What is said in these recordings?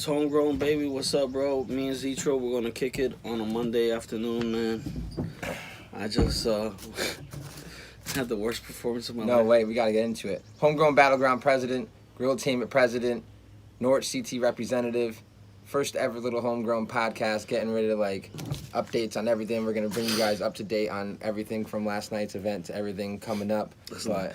it's Homegrown, baby. What's up, bro? Me and Zitro, we're gonna kick it on a Monday afternoon, man. I just had the worst performance of my life. No way, we gotta get into it. Homegrown Battleground president, Gorilla-Tainment president, Norwich CT representative, first ever little homegrown podcast, getting ready to like updates on everything. We're gonna bring you guys up to date on everything from last night's event to everything coming up. Let's not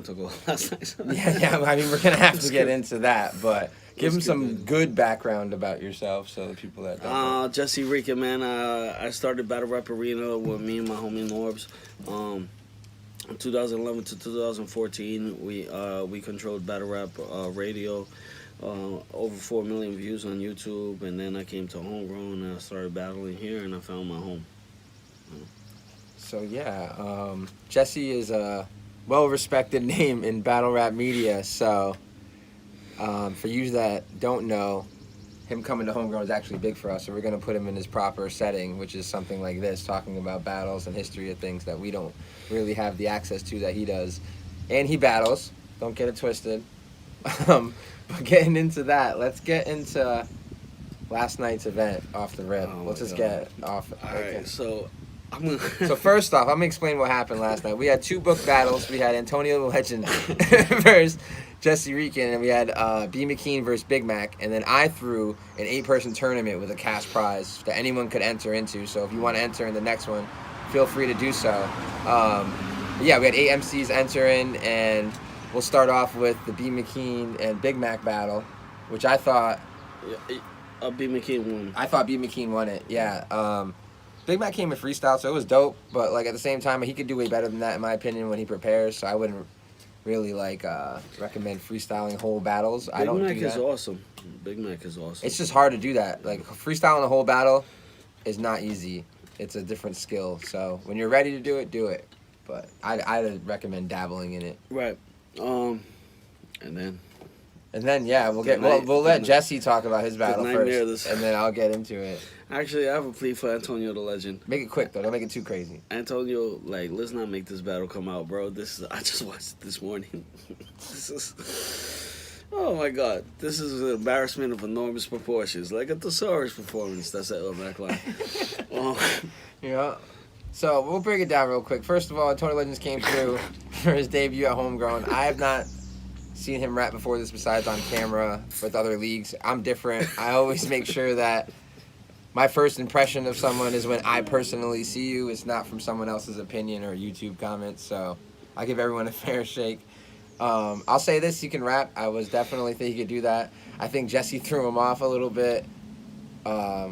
talk about last night's event. Yeah, I mean, we're gonna have to get into that, but give them some good background about yourself, so the people that don't know. Jesse Rican, man. I started Battle Rap Arena with me and my homie Norbs. In 2011 to 2014, we controlled Battle Rap Radio. Over 4 million views on YouTube, and then I came to Homegrown and I started battling here, and I found my home. So yeah, Jesse is a well-respected name in battle rap media. So for you that don't know, him coming to Homegrown is actually big for us. So we're gonna put him in his proper setting, which is something like this, talking about battles and history of things that we don't really have the access to that he does. And he battles. Don't get it twisted. But getting into that, let's get into last night's event off the rip. Let's just get off. All right, so So first off, I'm gonna explain what happened last night. We had two book battles. We had Antonio the Legend versus Jesse Rican, and we had B. McKean versus Big Mac. And then I threw an 8-person tournament with a cash prize that anyone could enter into. So if you want to enter in the next one, feel free to do so. Yeah, we had 8 MCs enter in, and we'll start off with the B. McKean and Big Mac battle, which I thought... B. McKean won. I thought B. McKean won it, yeah. Big Mac came with freestyle, so it was dope, but like at the same time, he could do way better than that, in my opinion, when he prepares, so I wouldn't really recommend freestyling whole battles. I don't do that. Big Mac is awesome. Big Mac is awesome. It's just hard to do that. Like, freestyling a whole battle is not easy. It's a different skill, so when you're ready to do it, do it. But I'd recommend dabbling in it. Right. And then yeah, we'll let Jesse talk about his battle first, and then I'll get into it. Actually, I have a plea for Antonio the Legend. Make it quick though, don't make it too crazy. Antonio, let's not make this battle come out, bro. I just watched it this morning. Oh my God, this is an embarrassment of enormous proportions, like a thesaurus performance. That's that backline. Yeah. So we'll break it down real quick. First of all, Antonio Legends came through for his debut at Homegrown. I have not seen him rap before this besides on camera with other leagues. I'm different. I always make sure that my first impression of someone is when I personally see you. It's not from someone else's opinion or YouTube comments. So I give everyone a fair shake. I'll say this, he can rap. I was definitely think he could do that. I think Jesse threw him off a little bit. I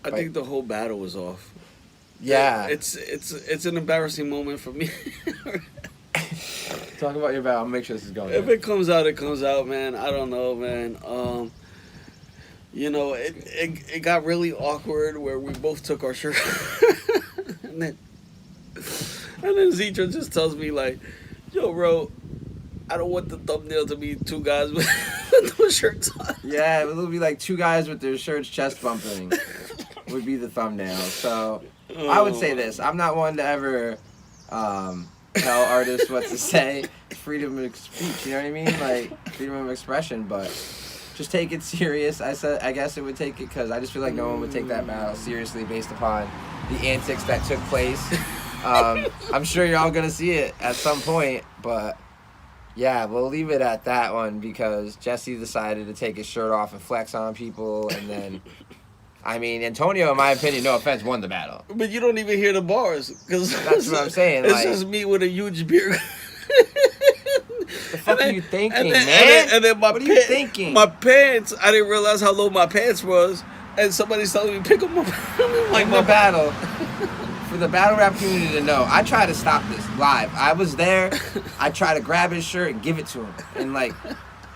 think the whole battle was off. Yeah. It's an embarrassing moment for me. Talk about your battle. I'll make sure this is going. If it comes out, it comes out, man. I don't know, man. It got really awkward where we both took our shirt and then Zitro just tells me like, yo, bro, I don't want the thumbnail to be two guys with no shirts on. Yeah, it'll be like two guys with their shirts chest bumping would be the thumbnail. So I would say this. I'm not one to ever tell artists what to say. Freedom of speech, you know what I mean? Like, freedom of expression, but just take it serious. I guess it would take it because I just feel like no one would take that battle seriously based upon the antics that took place. I'm sure you're all going to see it at some point, but yeah, we'll leave it at that one because Jesse decided to take his shirt off and flex on people, and then... I mean, Antonio, in my opinion, no offense, won the battle. But you don't even hear the bars. Cause that's what I'm saying. It's just me with a huge beard. The fuck are you thinking, man? And then what are you thinking? My pants, I didn't realize how low my pants was. And somebody's telling me, pick up my battle. For the battle rap community to know, I tried to stop this live. I was there. I tried to grab his shirt and give it to him. And, like...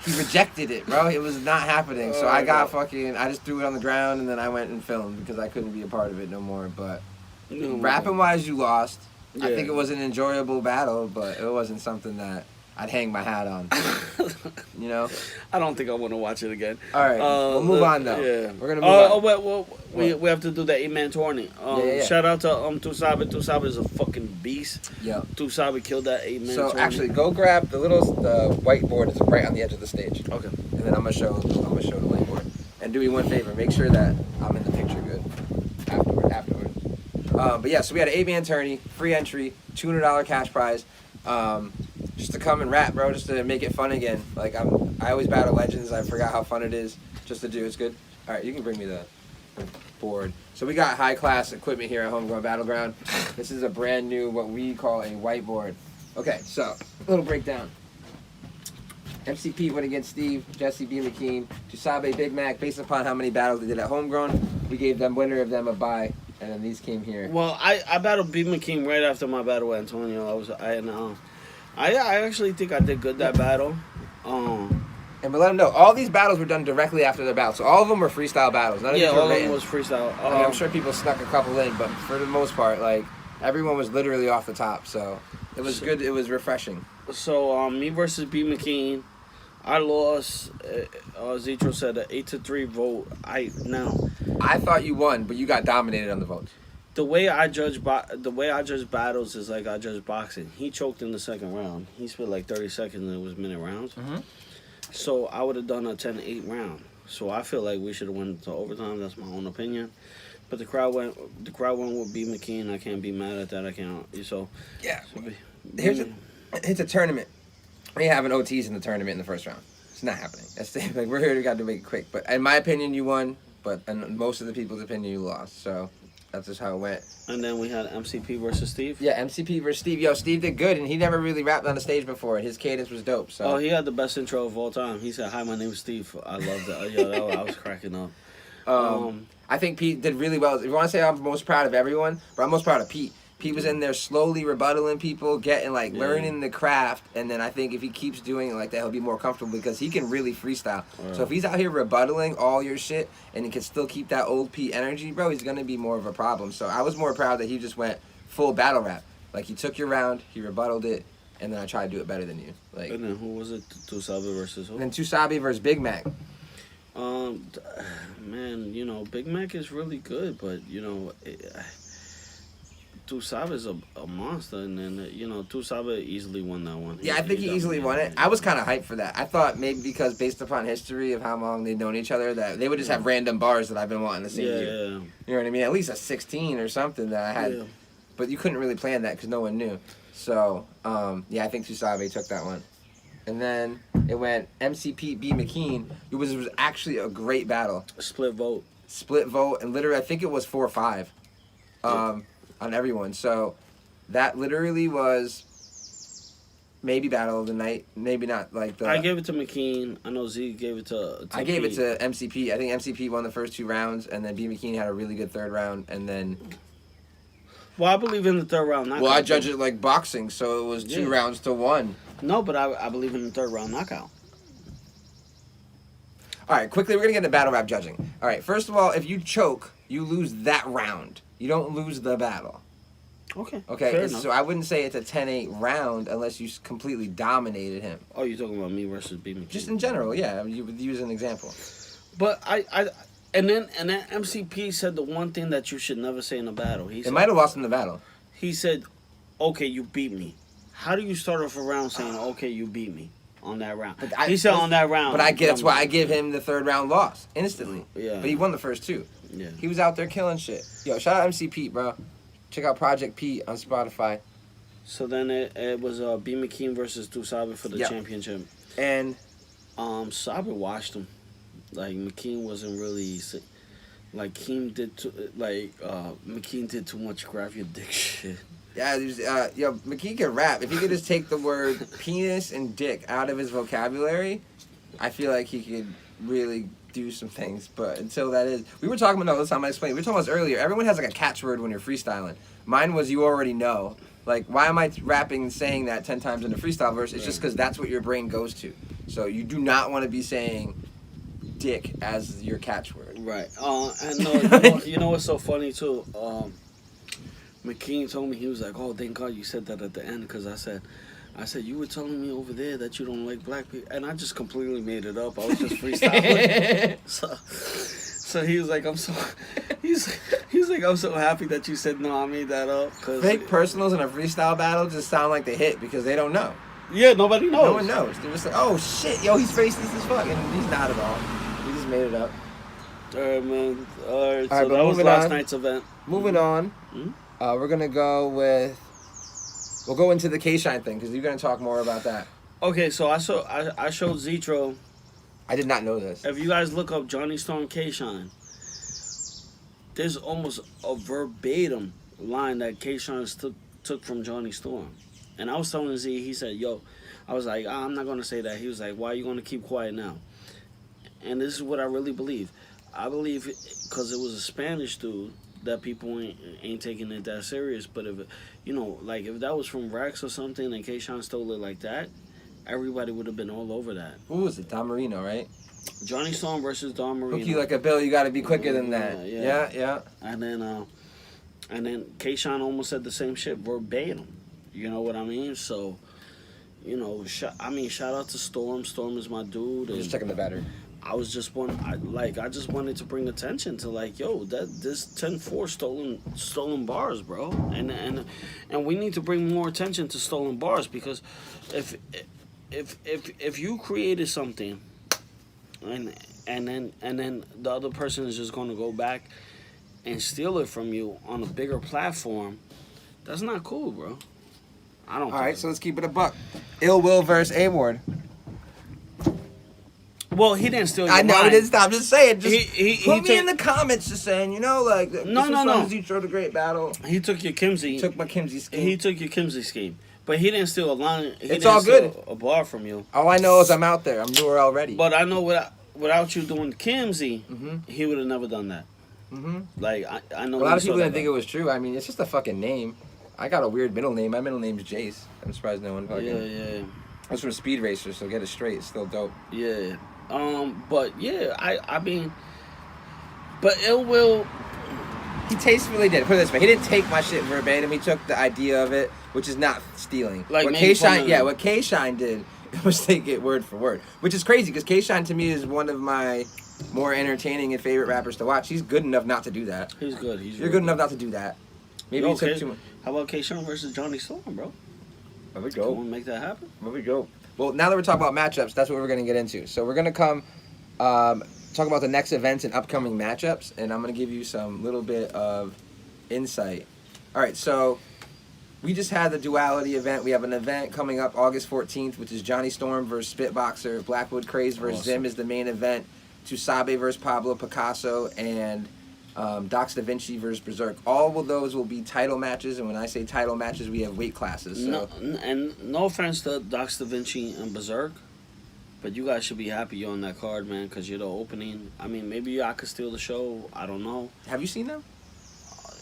He rejected it, bro. It was not happening. So I just threw it on the ground and then I went and filmed because I couldn't be a part of it no more. But rapping wise, you lost. Yeah. I think it was an enjoyable battle, but it wasn't something that I'd hang my hat on. You know? I don't think I want to watch it again. All right. We'll move on, though. Yeah. We're going to move on. Well, we have to do the 8-man tourney. Shout out to Tusabe. Tusabe is a fucking beast. Yeah. Tusabe killed that 8-man tourney. So, actually, go grab the whiteboard is right on the edge of the stage. Okay. And then I'm going to show the whiteboard. and do me one favor. Make sure that I'm in the picture good afterward. But yeah, so we had an 8-man tourney, free entry, $200 cash prize. Just to come and rap, bro, just to make it fun again. Like, I always battle legends. I forgot how fun it is just to do. It's good. All right, you can bring me the board. So we got high-class equipment here at Homegrown Battleground. This is a brand new, what we call a whiteboard. Okay, so, a little breakdown. MC Pete went against Steve, Jesse B. McKean, Tusabe, Big Mac. Based upon how many battles they did at Homegrown, we gave them winner of them a bye, and then these came here. Well, I battled B. McKean right after my battle with Antonio. I actually think I did good that battle. And but let them know, all these battles were done directly after their battle. So all of them were freestyle battles. None of these were all of written. them was freestyle. I mean, I'm sure people snuck a couple in, but for the most part, like, everyone was literally off the top. So it was good. It was refreshing. So me versus B. McKean, I lost. Zitro said an 8-3 vote. I thought you won, but you got dominated on the votes. The way I judge battles is like I judge boxing. He choked in the second round. He spent like 30 seconds and it was minute rounds. Mm-hmm. So I would have done a 10-8 round. So I feel like we should have went to overtime. That's my own opinion. But the crowd went with B. McKean. I can't be mad at that. I can't. So yeah. It's a tournament. We having OTs in the tournament in the first round. It's not happening. That's like we're here. We got to make it quick. But in my opinion, you won. But in most of the people's opinion, you lost. So that's just how it went. And then we had MCP versus Steve. Yeah, MCP versus Steve. Yo, Steve did good, and he never really rapped on the stage before. His cadence was dope. So. Oh, he had the best intro of all time. He said, "Hi, my name is Steve." I loved that. Yo, I was cracking up. I think Pete did really well. If you want to say I'm most proud of everyone, but I'm most proud of Pete. Pete was in there slowly rebuttaling people, getting learning the craft, and then I think if he keeps doing it like that, he'll be more comfortable because he can really freestyle. So if he's out here rebuttaling all your shit and he can still keep that old Pete energy, bro, he's gonna be more of a problem. So I was more proud that he just went full battle rap. Like he took your round, he rebutted it, and then I tried to do it better than you. Like. And then who was it? Tusabe versus who? And then Tusabe versus Big Mac. Man, Big Mac is really good, but Tusabe is a monster, and then Tusabe easily won that one. Yeah, I think he easily won it. I was kind of hyped for that. I thought maybe because based upon history of how long they've known each other, that they would just have random bars that I've been wanting to see. Yeah. You know what I mean? At least a 16 or something that I had. Yeah. But you couldn't really plan that because no one knew. So, I think Tusabe took that one. And then it went MCP B. McKean. It was actually a great battle. Split vote, and literally I think it was 4-5. On everyone. So that literally was maybe battle of the night. Maybe not like the... I gave it to McKean. I know Z gave it to I gave it to MCP. I think MCP won the first 2 rounds, and then B. McKean had a really good 3rd round, and then... Well, I believe in the 3rd round knockout. Well, I judge it like boxing, so it was 2 rounds to 1. No, but I believe in the 3rd round knockout. All right, quickly, we're going to get into battle rap judging. All right, first of all, if you choke, you lose that round. You don't lose the battle. Okay. So I wouldn't say it's a 10-8 round unless you completely dominated him. Oh, you're talking about me versus B. McKean. Just in general, yeah. You would use an example. But and then MCP said the one thing that you should never say in a battle. He said, it might have lost in the battle. He said, "Okay, you beat me." How do you start off a round saying, "Okay, you beat me"? On that round. He said on that round. But that's why I give him the 3rd round loss instantly. Yeah. But he won the first 2. Yeah. He was out there killing shit. Yo, shout out MC Pete, bro. Check out Project Pete on Spotify. So then it was B. McKean versus Tusabe for the championship. And Sabe watched him. Like McKean wasn't really like McKean did too much grab your dick shit. Yeah, McKean can rap. If he could just take the word penis and dick out of his vocabulary, I feel like he could really do some things. But until that is... We were talking about this time I explained. We were talking about this earlier. Everyone has like a catchword when you're freestyling. Mine was you already know. Like, why am I rapping and saying that 10 times in a freestyle verse? It's just because that's what your brain goes to. So you do not want to be saying dick as your catchword. Right. And you know what's so funny too? McKean told me, he was like, "Oh, thank God you said that at the end," because I said, "You were telling me over there that you don't like black people," and I just completely made it up. I was just freestyling. So he was like, "I'm so," he's like, "I'm so happy that you said no. I made that up." Cause fake personals in a freestyle battle just sound like they hit because they don't know. Yeah, nobody knows. No one knows. They're just like, "Oh shit, yo, he's racist as fuck," and he's not at all. He just made it up. All right, man. All right, All right, so but that was moving last on. night's event. Moving on, we're gonna go with. We'll go into the K-Shine thing because you're gonna talk more about that. Okay, so I showed Zitro. I did not know this. If you guys look up Johnny Storm K-Shine, there's almost a verbatim line that K-Shine took from Johnny Storm. And I was telling Z, he said, yo, I was like, I'm not going to say that. He was like, why are you going to keep quiet now? And this is what I really believe. I believe because it was a Spanish dude that people ain't taking it that serious. But if, like if that was from Rex or something and K-Shine stole it like that, everybody would have been all over that. Who was it? Don Marino, right? Johnny Storm versus Don Marino. Hook you like a bill, you got to be quicker than that. Yeah. Yeah. And then K-Shine almost said the same shit verbatim. You know what I mean? So, shout out to Storm. Storm is my dude. Just checking the battery. I just wanted to bring attention to this 10-4 stolen bars, bro. And we need to bring more attention to stolen bars because if you created something and then the other person is just going to go back and steal it from you on a bigger platform, that's not cool, bro. I don't. All right, so let's keep it a buck. Ill Will versus A.ward. Well, he didn't steal your I know, line. he didn't stop. Just saying. Just he put me in the comments just saying, like, this was from ZitroTheGreat battle. He took your Kimsey. He took my Kimsey scheme. He took your Kimsey scheme. But he didn't steal a line. It's all good. A bar from you. All I know is I'm out there. I'm newer already. But I know without you doing Kimsey, he would have never done that. Like, I know. A lot of people didn't think it was true. I mean, it's just a fucking name. I got a weird middle name. My middle name's Jace. I'm surprised no one fucking... Yeah. I was from Speed Racer, so get it straight. It's still dope. Yeah. But yeah, I mean... But Ill Will... He tastefully did it. Put it this way. He didn't take my shit verbatim. He took the idea of it, which is not stealing. Like what K-Shine did was take it word for word. Which is crazy, because K-Shine to me is one of my more entertaining and favorite rappers to watch. He's good enough not to do that. He's good. You're good enough not to do that. Maybe he took too much. How about K-Shine versus Johnny Storm, bro? There we go. Want to make that happen? There we go. Well, now that we're talking about matchups, that's what we're going to get into. So we're going to come talk about the next events and upcoming matchups, and I'm going to give you some little bit of insight. All right, so we just had the duality event. We have an event coming up August 14th, which is Johnny Storm versus Spitboxer. Blackwood Craze versus Zim is the main event. Tusabe versus Pablo Picasso, and Dox Da Vinci versus Berserk. All of those will be title matches, and when I say title matches, we have weight classes. So. No offense to Dox Da Vinci and Berserk, but you guys should be happy you're on that card, man, because you're the opening. I mean, maybe I could steal the show. I don't know. Have you seen them?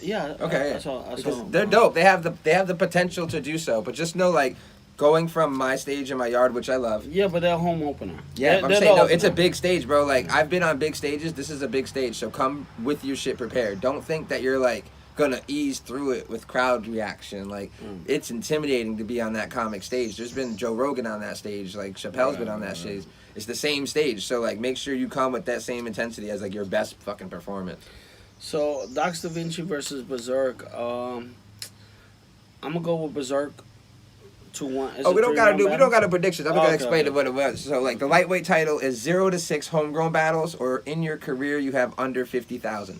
Yeah. Okay. I saw they're dope. They have the potential to do so, but just know, like, going from my stage in my yard, which I love. Yeah, but they're home opener. Yeah, I'm saying, no, it's a big stage, bro. Like, I've been on big stages. This is a big stage, so come with your shit prepared. Don't think that you're, like, gonna ease through it with crowd reaction. Like, it's intimidating to be on that comic stage. There's been Joe Rogan on that stage. Like, Chappelle's been on that stage. It's the same stage, so, like, make sure you come with that same intensity as, like, your best fucking performance. So, Dox Da Vinci versus Berserk. I'm gonna go with Berserk. 2-1. We don't got a prediction. I'm gonna explain what it was. So, like, the lightweight title is 0 to 6 homegrown battles, or in your career you have under 50,000.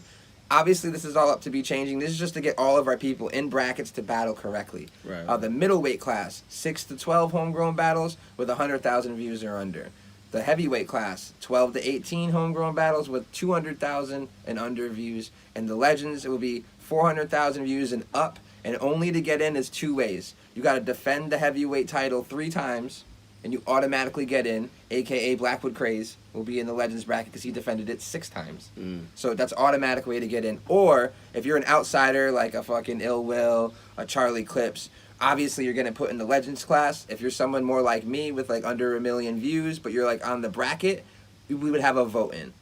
Obviously, this is all up to be changing. This is just to get all of our people in brackets to battle correctly. Right. The middleweight class, 6 to 12 homegrown battles with 100,000 views or under. The heavyweight class, 12 to 18 homegrown battles with 200,000 and under views. And the legends, it will be 400,000 views and up. And only to get in is 2 ways. You got to defend the heavyweight title 3 times, and you automatically get in, a.k.a. Blackwood Craze will be in the Legends bracket because he defended it 6 times. So that's automatic way to get in. Or if you're an outsider like a fucking Ill Will, a Charlie Clips, obviously you're going to put in the Legends class. If you're someone more like me with like under 1 million views, but you're like on the bracket, we would have a vote in.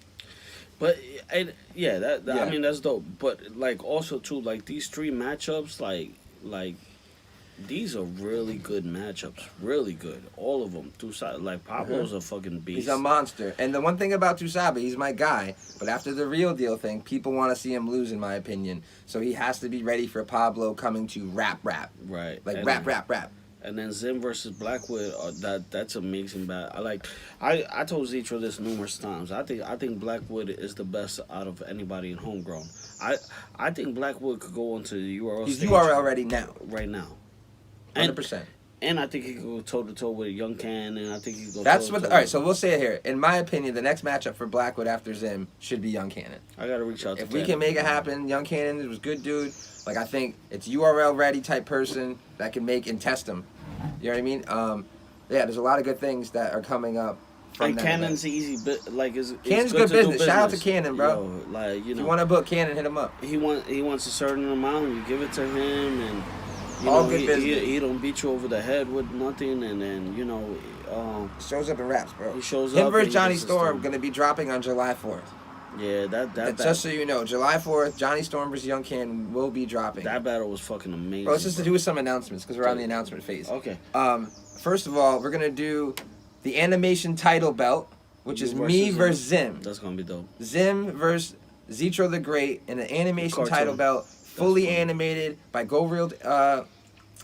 But I mean, that's dope. But like also too, like these 3 matchups, like these are really good matchups. Really good. All of them. Tusabe, like Pablo's a fucking beast. He's a monster. And the one thing about Tusabe, he's my guy. But after the real deal thing, people want to see him lose, in my opinion. So he has to be ready for Pablo coming to rap. Right. Like and rap. And then Zim versus Blackwood, that's amazing. I told Zitro this numerous times. I think Blackwood is the best out of anybody in Homegrown. I think Blackwood could go onto the URL He's stage URL ready now. right now. 100%. And I think he could go toe to toe with Young Can, and I think he could go. That's what. All right, so we'll say it here. In my opinion, the next matchup for Blackwood after Zim should be Young Cannon. I gotta reach out. If we can make it happen, Young Cannon was good dude. Like I think it's URL ready type person that can make and test him. You know what I mean? Yeah, there's a lot of good things that are coming up. From and Cannon's easy, is Cannon's good business. Shout out to Cannon, bro. If you want to book Cannon, hit him up. He wants a certain amount, you give it to him, and he don't beat you over the head with nothing, and then shows up in raps, bro. He shows him up. Versus Johnny Storm gonna be dropping on July 4th. Yeah, that just so you know, July 4th, Johnny Storm versus Young Cannon will be dropping. That battle was fucking amazing. Bro, let's just do some announcements because we're on the announcement phase. Okay. First of all, we're gonna do the animation title belt, which is me versus Zim. That's gonna be dope. Zim versus ZitroTheGreat in an animation title belt, fully animated by Go Real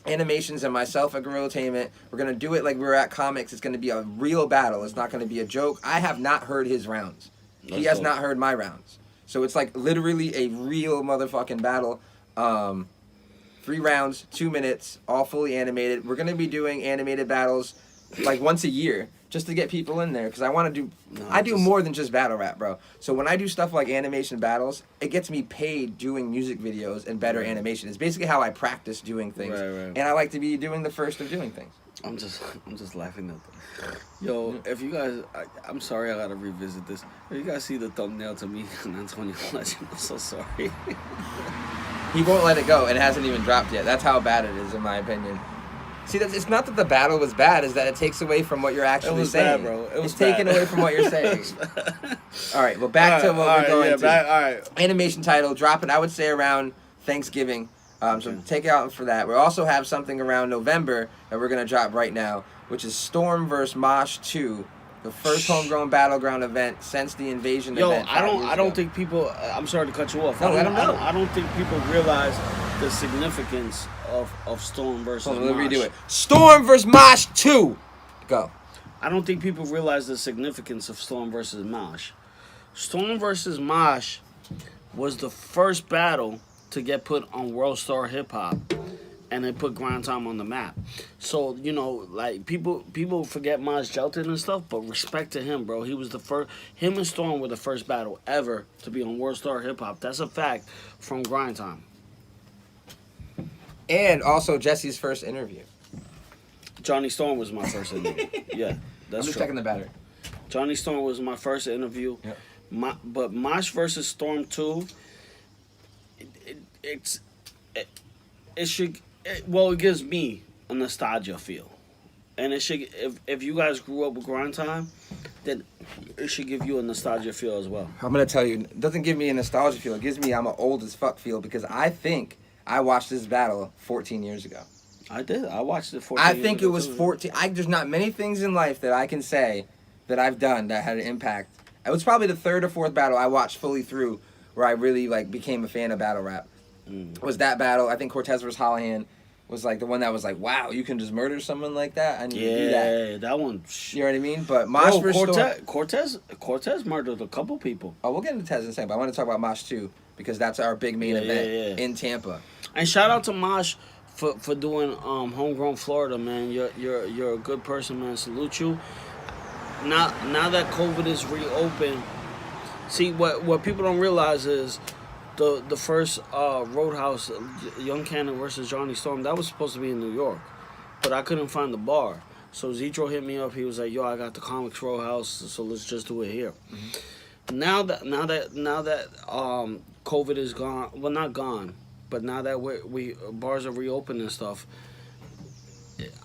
Animations and myself at Gorilla-Tainment. We're gonna do it like we were at comics. It's gonna be a real battle. It's not gonna be a joke. I have not heard his rounds. He has not heard my rounds. So it's like literally a real motherfucking battle. 3 rounds, 2 minutes, all fully animated. We're gonna be doing animated battles like once a year, just to get people in there, because I want to do. I do more than just battle rap, bro. So when I do stuff like animation battles, it gets me paid doing music videos and better animation. It's basically how I practice doing things, and I like to be doing the first of doing things. I'm just laughing at that. Yo, if you guys, I'm sorry, I gotta revisit this. If you guys see the thumbnail to me and Antonio Legend, I'm so sorry. He won't let it go. It hasn't even dropped yet. That's how bad it is, in my opinion. See, it's not that the battle was bad, is that it takes away from what you're actually saying. Bad, bro. It's taken away from what you're saying. All right, well, back to what we're going to. All right. Animation title, drop it, I would say, around Thanksgiving. So take it out for that. We also have something around November that we're going to drop right now, which is Storm vs. Mosh 2, the first Homegrown Battleground event since the Invasion event. I don't think people, I'm sorry to cut you off. No, let them know. I don't think people realize the significance of Storm versus Mosh. Let me redo it. Storm vs. Mosh 2. Go. I don't think people realize the significance of Storm versus Mosh. Storm versus Mosh was the first battle to get put on World Star Hip Hop, and it put Grind Time on the map. So, like, people forget Mosh Gelton and stuff, but respect to him, bro. He was the first. Him and Storm were the first battle ever to be on World Star Hip Hop. That's a fact from Grind Time. And also Jesse's first interview. Johnny Storm was my first interview. Yeah, that's I'm just true. checking the battery. Johnny Storm was my first interview. Yep. But Mosh versus Storm 2, it gives me a nostalgia feel. And it should, if you guys grew up with Grind Time, then it should give you a nostalgia feel as well. I'm going to tell you, it doesn't give me a nostalgia feel. It gives me I'm an old as fuck feel, because I think I watched this battle 14 years ago. I did. I watched it 14 years ago. I think it was 14. There's not many things in life that I can say that I've done that had an impact. It was probably the 3rd or 4th battle I watched fully through where I really became a fan of battle rap. Was that battle. I think Cortez vs. Hollahan was the one that was wow, you can just murder someone like that? I need to do that. Yeah, that one. You know what I mean? But Mosh vs. Cortez murdered a couple people. Oh, we'll get into Tez in a second, but I want to talk about Mosh too, because that's our big main event in Tampa. And shout out to Mosh for doing Homegrown Florida, man. You're a good person, man. Salute you. Now that COVID is reopened, see what people don't realize is the first Roadhouse, Young Cannon versus Johnny Storm, that was supposed to be in New York, but I couldn't find the bar. So Zitro hit me up. He was like, "Yo, I got the Comics Roadhouse, so let's just do it here." Mm-hmm. Now that COVID is gone, well, not gone, but now that we bars are reopened and stuff,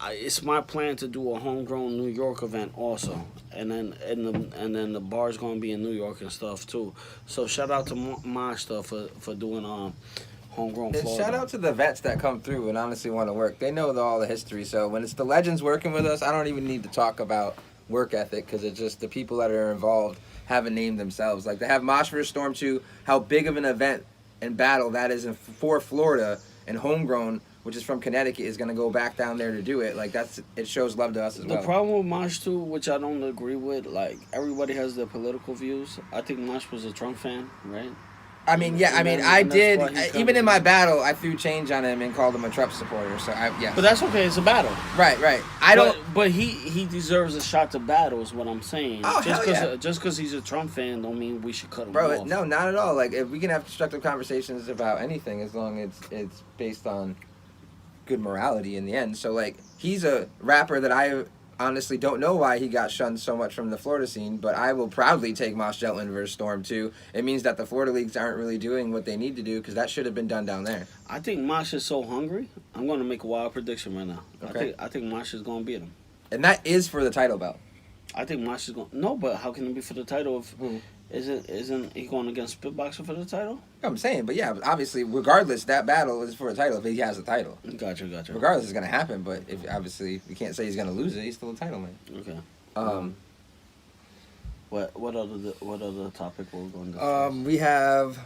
it's my plan to do a Homegrown New York event also, and then the bar's gonna be in New York and stuff too. So shout out to Mosh stuff for doing Homegrown Florida. Shout out to the vets that come through and honestly want to work. They know all the history. So when it's the legends working with us, I don't even need to talk about work ethic, because it's just the people that are involved haven't named themselves. Like, they have Mosh vs. Storm 2, how big of an event and battle that is for Florida and Homegrown which is from Connecticut, is going to go back down there to do it. Like, it shows love to us as well. The problem with Mosh too, which I don't agree with, like everybody has their political views. I think Mosh was a Trump fan, right? I mean, yeah, I mean, I did. Even in my battle, I threw change on him and called him a Trump supporter. So, yeah. But that's okay. It's a battle. Right. I don't. But he deserves a shot to battle. Is what I'm saying. Oh, Just because he's a Trump fan, don't mean we should cut him Bro, off. no, not at all. Like, if we can have constructive conversations about anything, as long as it's based on good morality in the end. So, like, he's a rapper that I honestly don't know why he got shunned so much from the Florida scene, but I will proudly take Mosh Geltman versus Storm 2. It means that the Florida leagues aren't really doing what they need to do, because that should have been done down there. I think Mosh is so hungry. I'm going to make a wild prediction right now. Okay. I think Mosh is going to beat him. And that is for the title belt. I think Mosh is going... No, but how can it be for the title if... Isn't he going against Spitboxer for the title? I'm saying, but yeah, obviously, regardless, that battle is for a title if he has the title. Gotcha. Regardless, it's going to happen, but if obviously, we can't say he's going to lose it. He's still a title man. Okay. What other topic we're going to discuss? We have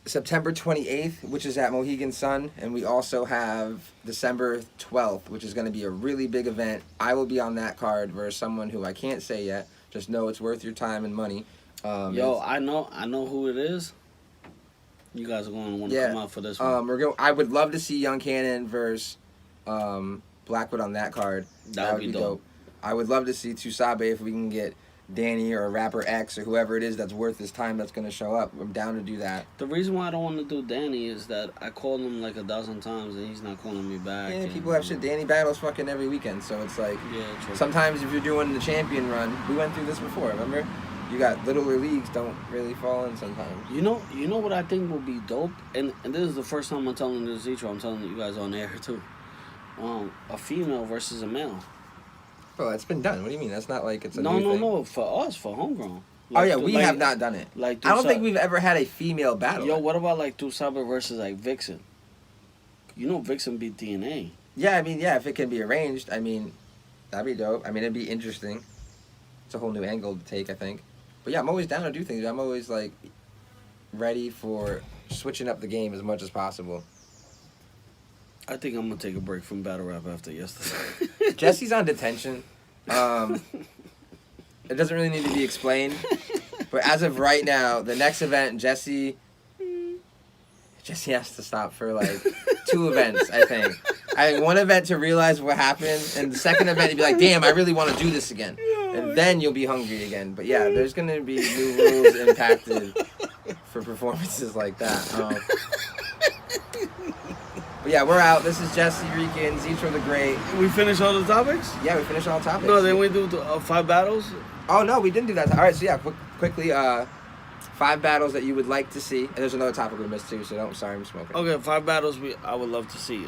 September 28th, which is at Mohegan Sun, and we also have December 12th, which is going to be a really big event. I will be on that card versus someone who I can't say yet. Just know it's worth your time and money. I know who it is. You guys are going to want to come out for this one. I would love to see Young Cannon versus Blackwood on that card. That would be dope. I would love to see Tusabe if we can get Danny or Rapper X or whoever it is that's worth his time that's going to show up. I'm down to do that. The reason why I don't want to do Danny is that I called him like 1,000 times and he's not calling me back. Yeah, people have shit. Danny battles fucking every weekend, so it's like... Yeah, true. Sometimes if you're doing the champion run, we went through this before, remember? You got littler leagues don't really fall in sometimes. You know what I think would be dope? And this is the first time I'm telling this Zitro. I'm telling you guys on air too. A female versus a male. Bro, it's been done. What do you mean? That's not like it's a new thing. No. For us, for Homegrown. We have not done it. Like, I don't think we've ever had a female battle. Yo, what about like Tusabe versus like Vixen? You know Vixen beat DNA. Yeah, I mean, if it can be arranged, I mean, that'd be dope. I mean, it'd be interesting. It's a whole new angle to take, I think. But yeah, I'm always down to do things. I'm always like ready for switching up the game as much as possible. I think I'm gonna take a break from battle rap after yesterday. Jesse's on detention. It doesn't really need to be explained. But as of right now, the next event, Jesse has to stop for like 2 events, I think. I think one event to realize what happened, and the second event to be like, damn, I really want to do this again. And then you'll be hungry again. But yeah, there's going to be new rules impacted for performances like that. But yeah, we're out. This is Jesse, Rican, ZitroTheGreat. We finished all the topics? Yeah, we finished all the topics. No, then we do 5 battles? Oh, no, we didn't do that. All right, so yeah, quickly, 5 battles that you would like to see. And there's another topic we missed too, so sorry, I'm smoking. Okay, 5 battles I would love to see.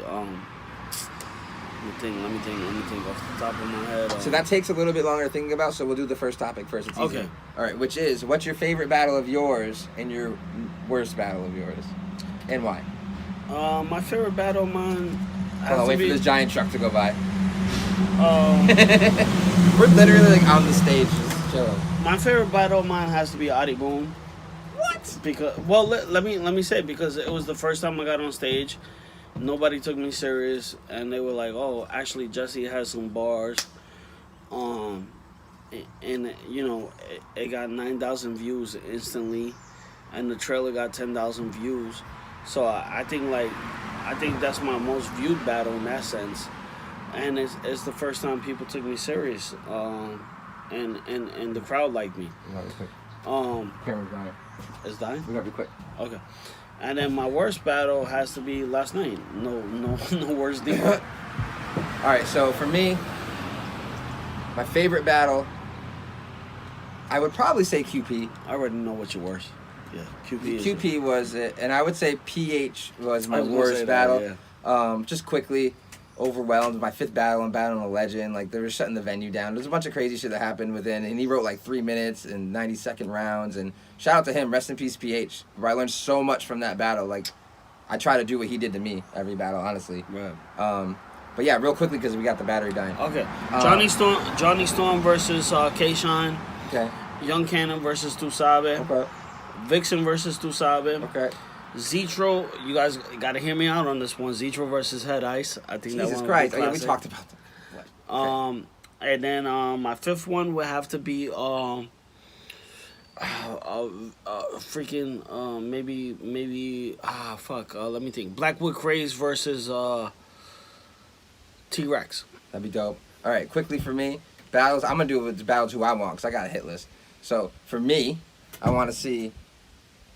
Let me think off the top of my head. So that takes a little bit longer to think about, so we'll do the first topic first. It's easy. Okay. All right, which is, what's your favorite battle of yours and your worst battle of yours? And why? My favorite battle of mine Hold on, wait for this giant truck to go by. Um, We're literally like on the stage just chilling. My favorite battle of mine has to be Adi Boom. What? Because let me say, because it was the first time I got on stage. Nobody took me serious, and they were like, "Oh, actually, Jesse has some bars." And you know, it got 9,000 views instantly, and the trailer got 10,000 views. So I think that's my most viewed battle in that sense, and it's the first time people took me serious, and the crowd liked me. Camera's dying. It's dying? We gotta be quick. Okay. And then my worst battle has to be last night. No worse than that. All right, so for me, my favorite battle, I would probably say QP. I already know what your worst. Yeah, QP was it, and I would say PH was my worst battle. That, yeah. Just quickly, overwhelmed. My 5th battle, I'm battling a legend. Like, they were shutting the venue down. There's a bunch of crazy shit that happened within, and he wrote like 3 minutes and 90-second rounds. And shout out to him, rest in peace, PH. Where I learned so much from that battle. Like, I try to do what he did to me every battle, honestly. Right. But yeah, real quickly because we got the battery dying. Okay. Johnny Storm versus K-Shine. Okay. Young Cannon versus Tusabe. Okay. Vixen versus Tusabe. Okay. Zitro, you guys got to hear me out on this one. Zitro versus Head Ice. I think Jesus that one Christ! would be Oh, yeah, we classic. talked about that. Okay. And then my fifth one would have to be freaking maybe let me think. Blackwood Craze versus T-Rex. That'd be dope. All right, quickly for me, battles. I'm gonna do it with the battles who I want because I got a hit list. So for me, I want to see.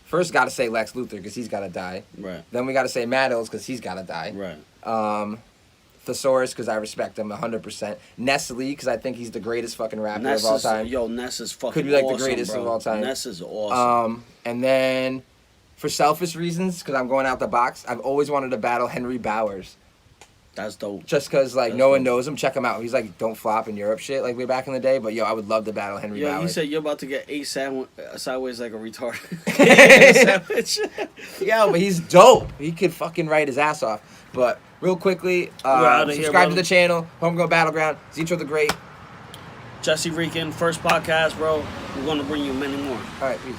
First, got to say Lex Luthor because he's got to die. Right. Then we got to say Maddles because he's got to die. Right. Thesaurus because I respect him 100%. Nestle because I think he's the greatest fucking rapper Ness of all is, time. yo, Ness is fucking Could be like awesome, the greatest bro. of all time. Ness is awesome. And then for selfish reasons, because I'm going out the box, I've always wanted to battle Henry Bowers. That's dope. Just because, like, That's no one dope. knows him. Check him out. He's, like, don't flop in Europe shit, like, way back in the day. But, yo, I would love to battle Henry Yo, Bowers. he said you're about to get ate sideways like a retard. Sandwich. Yeah, but he's dope. He could fucking write his ass off. But, real quickly, outta here, subscribe to brother. the channel. Homegrown Battleground. ZitroTheGreat. Jesse Rican, first podcast, bro. We're going to bring you many more. All right, peace.